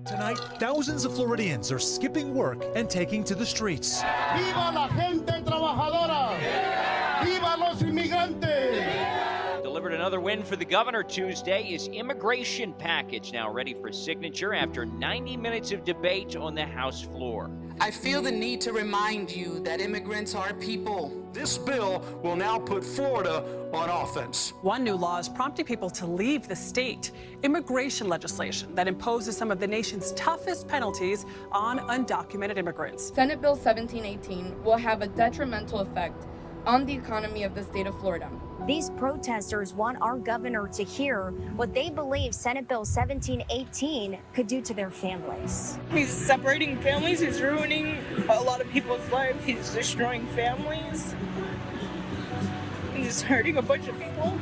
Tonight, thousands of Floridians are skipping work and taking to the streets. ¡Viva la gente trabajadora! ¡Viva los inmigrantes! Delivered another win for the governor Tuesday. His immigration package now ready for signature after 90 minutes of debate on the House floor. I feel the need to remind you that immigrants are people. This bill will now put Florida on offense. One new law is prompting people to leave the state. Immigration legislation that imposes some of the nation's toughest penalties on undocumented immigrants. Senate Bill 1718 will have a detrimental effect on the economy of the state of Florida. These protesters want our governor to hear what they believe Senate Bill 1718 could do to their families. He's separating families, he's ruining a lot of people's lives, he's destroying families, he's hurting a bunch of people.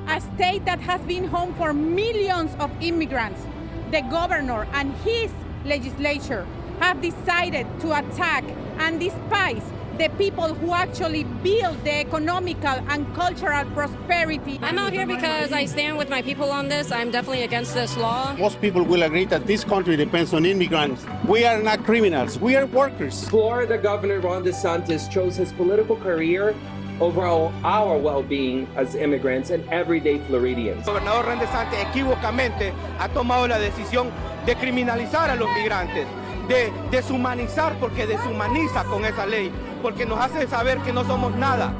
A state that has been home for millions of immigrants, the governor and his legislature have decided to attack and despise the people who actually build the economical and cultural prosperity. I'm out here because I stand with my people on this. I'm definitely against this law. Most people will agree that this country depends on immigrants. We are not criminals, we are workers. Florida Governor Ron DeSantis chose his political career over our well-being as immigrants and everyday Floridians. Gobernador Ron DeSantis equivocamente ha tomado la decisión de criminalizar a los migrantes, de deshumanizar, porque deshumaniza con esa ley, porque nos hace saber que no somos nada.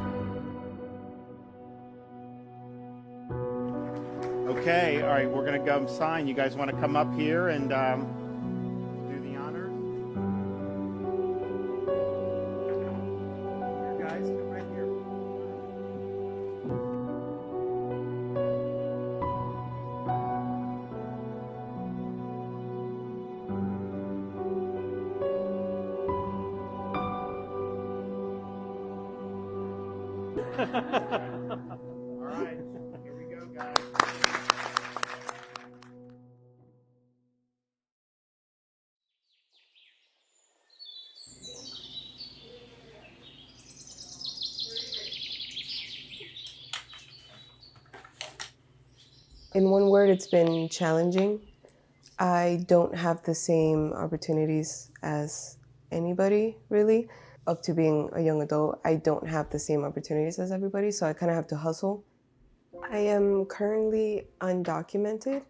Okay, all right, we're going to go sign. You guys want to come up here and do the honors? Here, guys, come right here. All right, here we go, guys. In one word, it's been challenging. I don't have the same opportunities as anybody, really. Up to being a young adult, I don't have the same opportunities as everybody, so I kind of have to hustle. I am currently undocumented,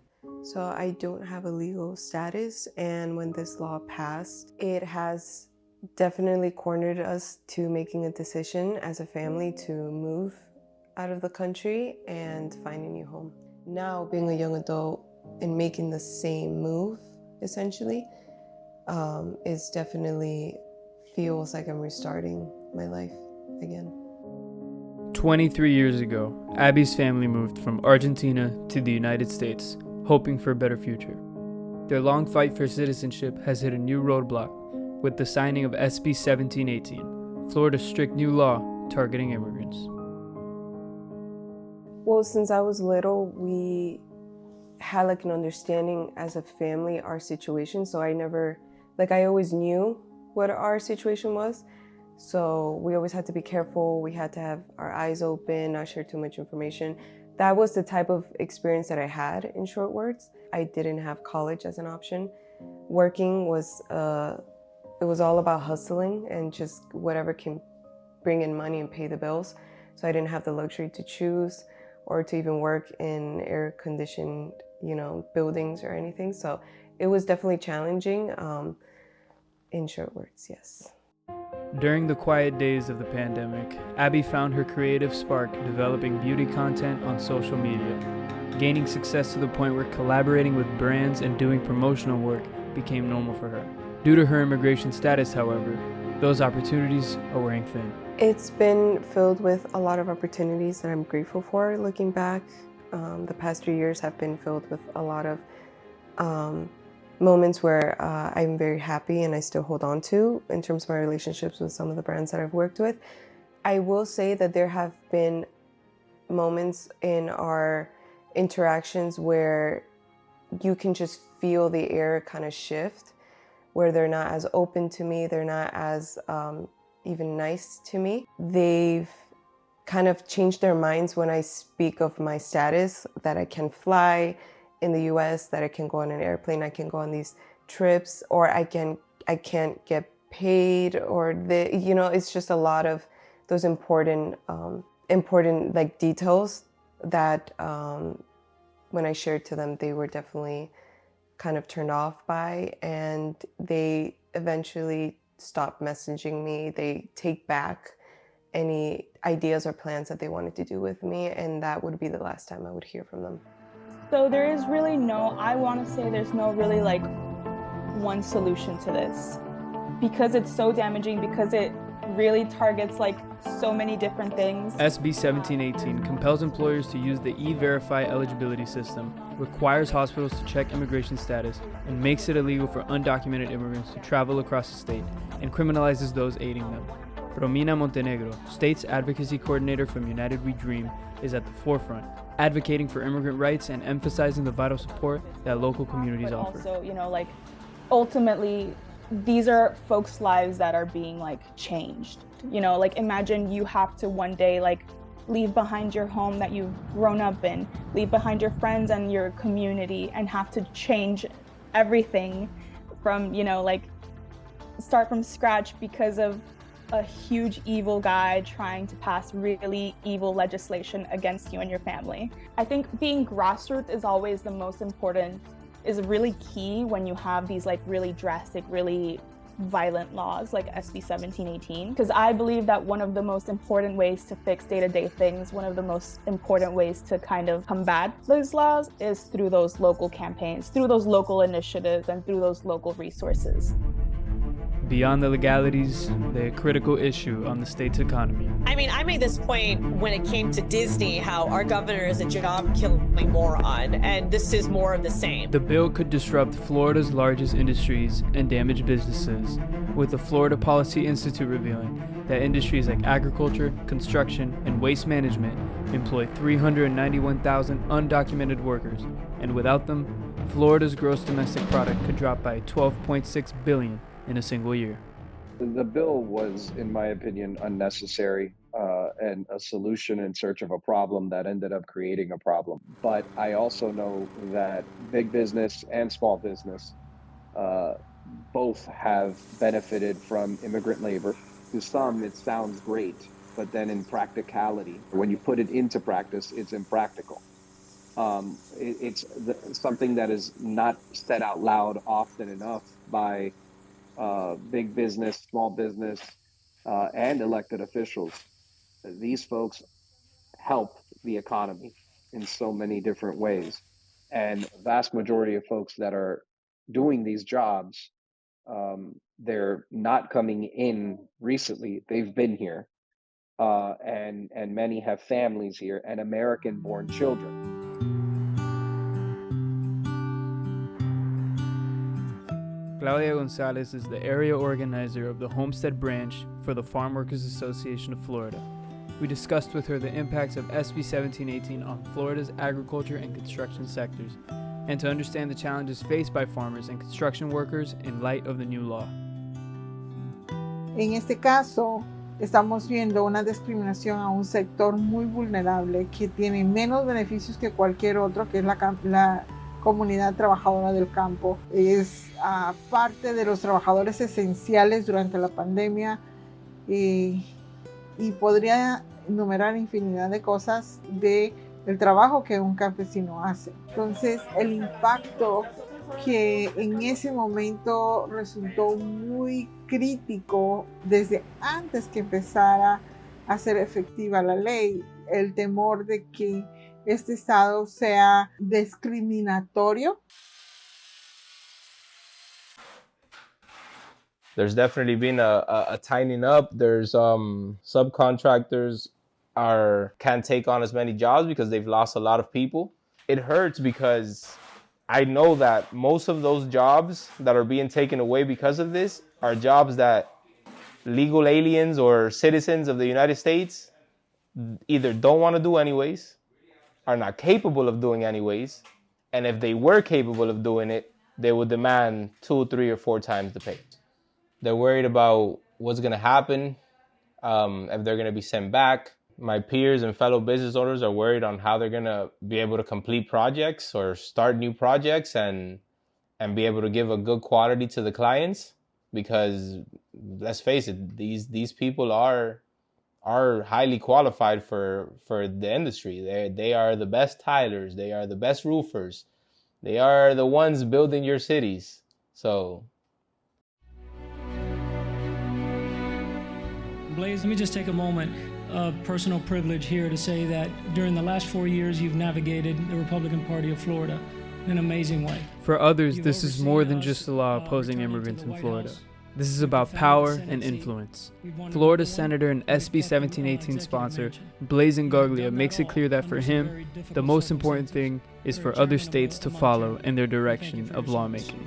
so I don't have a legal status, and when this law passed, it has definitely cornered us to making a decision as a family to move out of the country and find a new home. Now, being a young adult and making the same move, essentially, is definitely feels like I'm restarting my life again. 23 years ago, Abby's family moved from Argentina to the United States, hoping for a better future. Their long fight for citizenship has hit a new roadblock with the signing of SB 1718, Florida's strict new law targeting immigrants. Well, since I was little, we had like an understanding as a family, our situation, so I always knew what our situation was. So we always had to be careful. We had to have our eyes open, not share too much information. That was the type of experience that I had, in short words. I didn't have college as an option. Working was, it was all about hustling and just whatever can bring in money and pay the bills. So I didn't have the luxury to choose or to even work in air-conditioned, buildings or anything. So it was definitely challenging. In short words, yes. During the quiet days of the pandemic, Abby found her creative spark developing beauty content on social media, gaining success to the point where collaborating with brands and doing promotional work became normal for her. Due to her immigration status, however, those opportunities are wearing thin. It's been filled with a lot of opportunities that I'm grateful for. Looking back, the past 3 years have been filled with a lot of moments where I'm very happy and I still hold on to in terms of my relationships with some of the brands that I've worked with. I will say that there have been moments in our interactions where you can just feel the air kind of shift, where they're not as open to me, they're not as even nice to me. They've kind of change their minds when I speak of my status, that I can fly in the US, that I can go on an airplane, I can go on these trips, or I can't get paid, or it's just a lot of those important like details that when I shared to them, they were definitely kind of turned off by, and they eventually stopped messaging me. They take back any ideas or plans that they wanted to do with me, and that would be the last time I would hear from them. So there is really I want to say there's no really like one solution to this, because it's so damaging, because it really targets like so many different things. SB 1718 compels employers to use the E-Verify eligibility system, requires hospitals to check immigration status, and makes it illegal for undocumented immigrants to travel across the state, and criminalizes those aiding them. Romina Montenegro, State's Advocacy Coordinator from United We Dream, is at the forefront, advocating for immigrant rights and emphasizing the vital support that local communities offer. Also, like, ultimately, these are folks' lives that are being like changed. Like, imagine you have to one day like leave behind your home that you've grown up in, leave behind your friends and your community, and have to change everything from, like, start from scratch because of a huge evil guy trying to pass really evil legislation against you and your family. I think being grassroots is always the most important, is really key when you have these like really drastic, really violent laws like SB 1718, because I believe that one of the most important ways to fix day-to-day things, one of the most important ways to kind of combat those laws is through those local campaigns, through those local initiatives, and through those local resources. Beyond the legalities, the critical issue on the state's economy. I mean, I made this point when it came to Disney, how our governor is a job-killing moron, and this is more of the same. The bill could disrupt Florida's largest industries and damage businesses, with the Florida Policy Institute revealing that industries like agriculture, construction, and waste management employ 391,000 undocumented workers, and without them, Florida's gross domestic product could drop by $12.6 billion in a single year. The bill was, in my opinion, unnecessary and a solution in search of a problem that ended up creating a problem. But I also know that big business and small business both have benefited from immigrant labor. To some, it sounds great, but then in practicality, when you put it into practice, it's impractical. It's something that is not said out loud often enough by big business, small business, and elected officials. These folks help the economy in so many different ways. And the vast majority of folks that are doing these jobs, they're not coming in recently. They've been here. And many have families here and American-born children. Claudia Gonzalez is the area organizer of the Homestead branch for the Farm Workers Association of Florida. We discussed with her the impacts of SB 1718 on Florida's agriculture and construction sectors, and to understand the challenges faced by farmers and construction workers in light of the new law. En este caso, estamos viendo una discriminación a un sector muy vulnerable que tiene menos beneficios que cualquier otro, que es la comunidad trabajadora del campo. Es parte de los trabajadores esenciales durante la pandemia y podría enumerar infinidad de cosas del trabajo que un campesino hace. Entonces, el impacto que en ese momento resultó muy crítico desde antes que empezara a ser efectiva la ley, el temor de que este estado sea discriminatorio. There's definitely been a tightening up. There's subcontractors can't take on as many jobs because they've lost a lot of people. It hurts because I know that most of those jobs that are being taken away because of this are jobs that legal aliens or citizens of the United States either don't want to do anyways, are not capable of doing anyways, and if they were capable of doing it, they would demand 2, 3, or 4 times the pay. They're worried about what's going to happen, if they're going to be sent back. my peers and fellow business owners are worried on how they're gonna be able to complete projects or start new projects and be able to give a good quality to the clients, because let's face it, these people are highly qualified for the industry. They are the best tilers, they are the best roofers, they are the ones building your cities. So Blaze, let me just take a moment of personal privilege here to say that during the last 4 years, you've navigated the Republican Party of Florida in an amazing way. For others, this is more than just a law opposing immigrants in Florida. This is about power and influence. Florida Senator and SB 1718 sponsor, Blaze Ingoglia, makes it clear that for him, the most important thing is for other states to follow in their direction of lawmaking.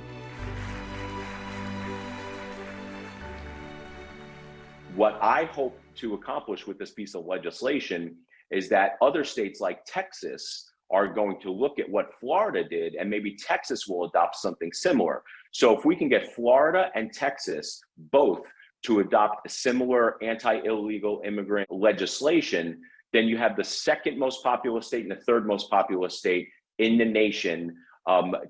What I hope to accomplish with this piece of legislation is that other states like Texas are going to look at what Florida did, and maybe Texas will adopt something similar. So if we can get Florida and Texas both to adopt a similar anti-illegal immigrant legislation, then you have the second most populous state and the third most populous state in the nation,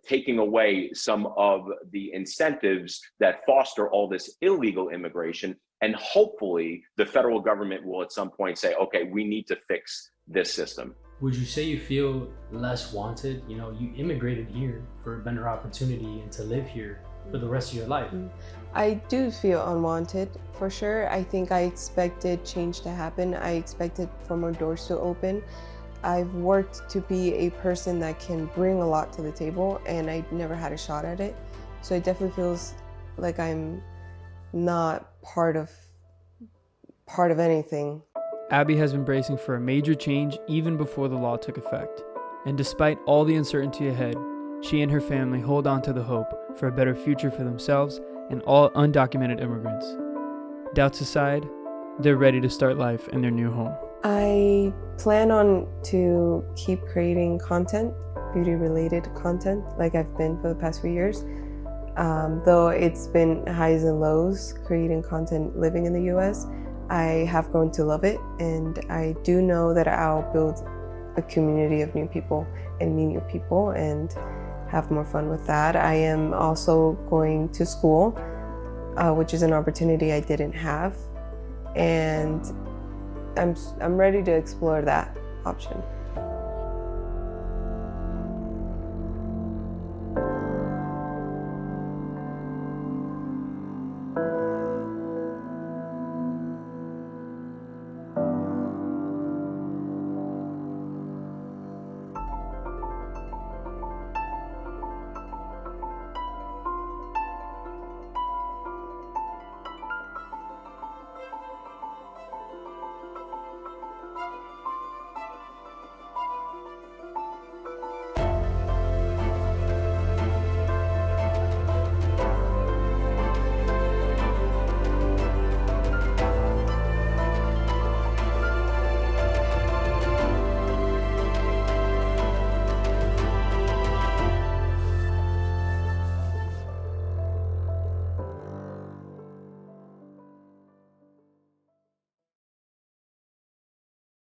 taking away some of the incentives that foster all this illegal immigration. And hopefully the federal government will at some point say, okay, we need to fix this system. Would you say you feel less wanted? You know, you immigrated here for a better opportunity and to live here for the rest of your life. I do feel unwanted, for sure. I think I expected change to happen. I expected for more doors to open. I've worked to be a person that can bring a lot to the table, and I never had a shot at it. So it definitely feels like I'm not part of anything. Abby has been bracing for a major change even before the law took effect. And despite all the uncertainty ahead, she and her family hold on to the hope for a better future for themselves and all undocumented immigrants. Doubts aside, they're ready to start life in their new home. I plan on to keep creating content, beauty-related content, like I've been for the past few years. Though it's been highs and lows creating content living in the US, I have grown to love it, and I do know that I'll build a community of new people and meet new people and have more fun with that. I am also going to school, which is an opportunity I didn't have, and I'm ready to explore that option.